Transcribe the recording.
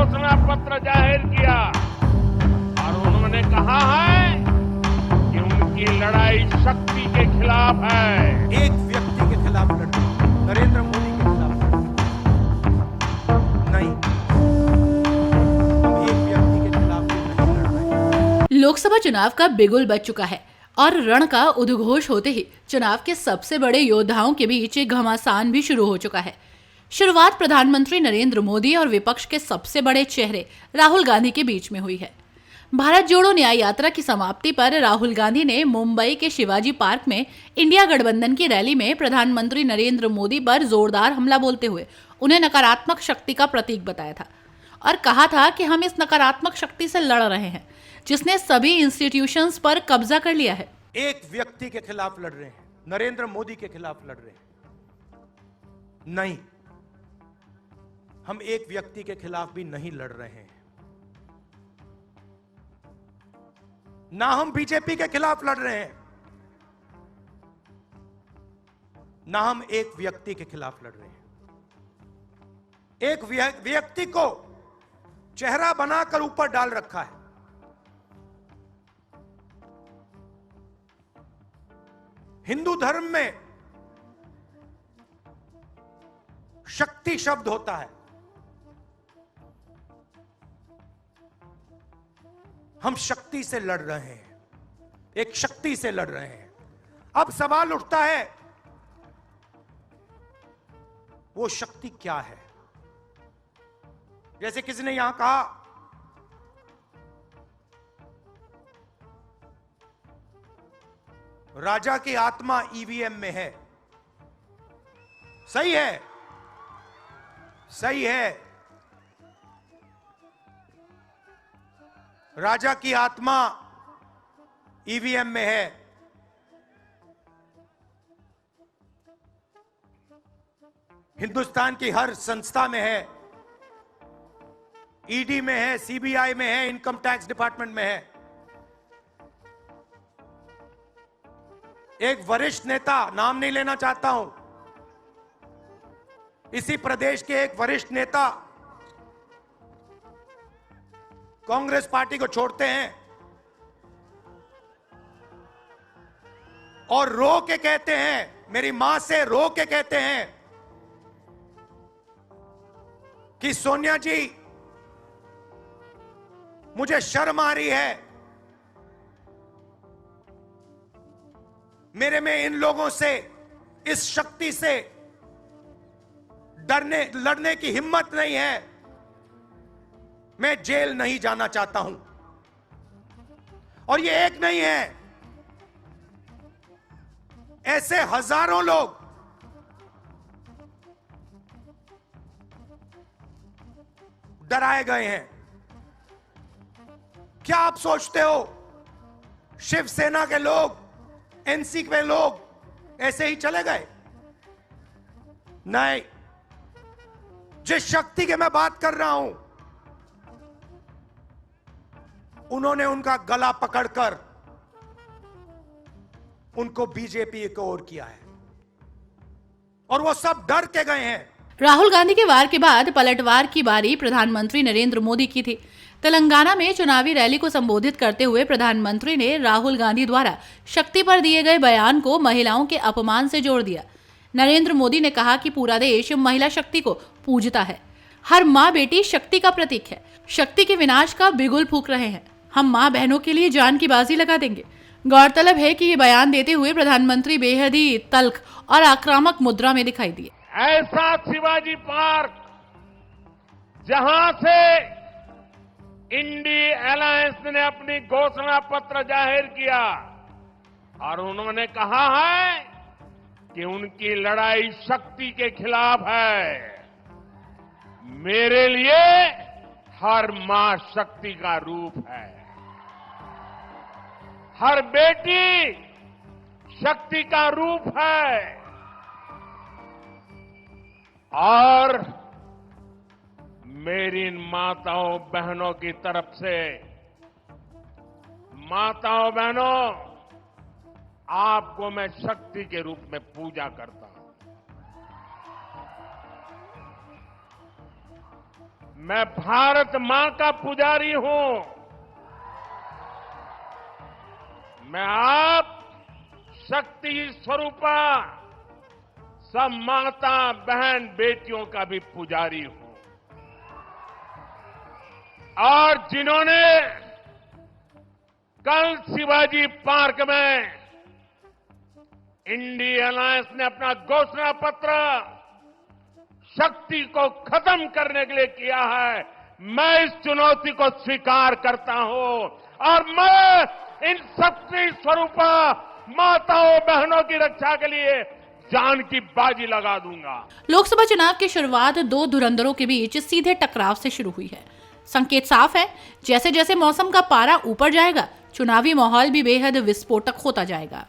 घोषणा पत्र जाहिर किया और उन्होंने कहा है कि उनकी लड़ाई शक्ति के खिलाफ है। एक व्यक्ति के खिलाफ लड़, नरेंद्र मोदी के खिलाफ नहीं, हम एक व्यक्ति के खिलाफ नहीं लड़ रहे। लोकसभा चुनाव का बिगुल बज चुका है और रण का उद्घोष होते ही चुनाव के सबसे बड़े योद्धाओं के बीच एक घमासान भी शुरू हो चुका है। शुरुआत प्रधानमंत्री नरेंद्र मोदी और विपक्ष के सबसे बड़े चेहरे राहुल गांधी के बीच में हुई है। भारत जोड़ो न्याय यात्रा की समाप्ति पर राहुल गांधी ने मुंबई के शिवाजी पार्क में इंडिया गठबंधन की रैली में प्रधानमंत्री नरेंद्र मोदी पर जोरदार हमला बोलते हुए उन्हें नकारात्मक शक्ति का प्रतीक बताया था और कहा था कि हम इस नकारात्मक शक्ति से लड़ रहे हैं जिसने सभी इंस्टीट्यूशंस पर कब्जा कर लिया है। एक व्यक्ति के खिलाफ लड़ रहे हैं, नरेंद्र मोदी के खिलाफ लड़ रहे हैं। नहीं, हम एक व्यक्ति के खिलाफ भी नहीं लड़ रहे हैं। ना हम बीजेपी के खिलाफ लड़ रहे हैं, ना हम एक व्यक्ति के खिलाफ लड़ रहे हैं। एक व्यक्ति को चेहरा बनाकर ऊपर डाल रखा है। हिंदू धर्म में शक्ति शब्द होता है। हम शक्ति से लड़ रहे हैं, एक शक्ति से लड़ रहे हैं। अब सवाल उठता है वो शक्ति क्या है? जैसे किसी ने यहां कहा राजा की आत्मा ईवीएम में है। सही है, सही है। राजा की आत्मा ईवीएम में है। हिंदुस्तान की हर संस्था में है, ईडी में है, सीबीआई में है, इनकम टैक्स डिपार्टमेंट में है। एक वरिष्ठ नेता, नाम नहीं लेना चाहता हूं, इसी प्रदेश के एक वरिष्ठ नेता कांग्रेस पार्टी को छोड़ते हैं और रो के कहते हैं, मेरी मां से रो के कहते हैं कि सोनिया जी मुझे शर्म आ रही है, मेरे में इन लोगों से, इस शक्ति से लड़ने की हिम्मत नहीं है, मैं जेल नहीं जाना चाहता हूं। और ये एक नहीं है, ऐसे हजारों लोग डराए गए हैं। क्या आप सोचते हो शिवसेना के लोग, एनसी के लोग ऐसे ही चले गए? नहीं, जिस शक्ति की मैं बात कर रहा हूं, उन्होंने उनका गला पकड़कर उनको बीजेपी की ओर किया है और वो सब डर के गए हैं। राहुल गांधी के वार के बाद पलटवार की बारी प्रधानमंत्री नरेंद्र मोदी की थी। तेलंगाना में चुनावी रैली को संबोधित करते हुए प्रधानमंत्री ने राहुल गांधी द्वारा शक्ति पर दिए गए बयान को महिलाओं के अपमान से जोड़ दिया। नरेंद्र मोदी ने कहा कि पूरा देश महिला शक्ति को पूजता है। हर माँ बेटी शक्ति का प्रतीक है। शक्ति के विनाश का बिगुल फूंक रहे हैं। हम माँ बहनों के लिए जान की बाजी लगा देंगे। गौरतलब है कि ये बयान देते हुए प्रधानमंत्री बेहद ही तल्ख और आक्रामक मुद्रा में दिखाई दिए। ऐसा शिवाजी पार्क जहां से इंडी अलायंस ने अपनी घोषणा पत्र जाहिर किया और उन्होंने कहा है कि उनकी लड़ाई शक्ति के खिलाफ है। मेरे लिए हर मां शक्ति का रूप है, हर बेटी शक्ति का रूप है और मेरी इन माताओं बहनों की तरफ से, माताओं बहनों, आपको मैं शक्ति के रूप में पूजा करता हूं। मैं भारत मां का पुजारी हूं। मैं आप शक्ति स्वरूपा सब माता बहन बेटियों का भी पुजारी हूं। और जिन्होंने कल शिवाजी पार्क में इंडिया अलायंस ने अपना घोषणा पत्र शक्ति को खत्म करने के लिए किया है, मैं इस चुनौती को स्वीकार करता हूं और मैं इन शक्ति स्वरूपा माताओं बहनों की रक्षा के लिए जान की बाजी लगा दूंगा। लोकसभा चुनाव की शुरुआत दो धुरंधरों के बीच सीधे टकराव से शुरू हुई है। संकेत साफ है, जैसे जैसे मौसम का पारा ऊपर जाएगा, चुनावी माहौल भी बेहद विस्फोटक होता जाएगा।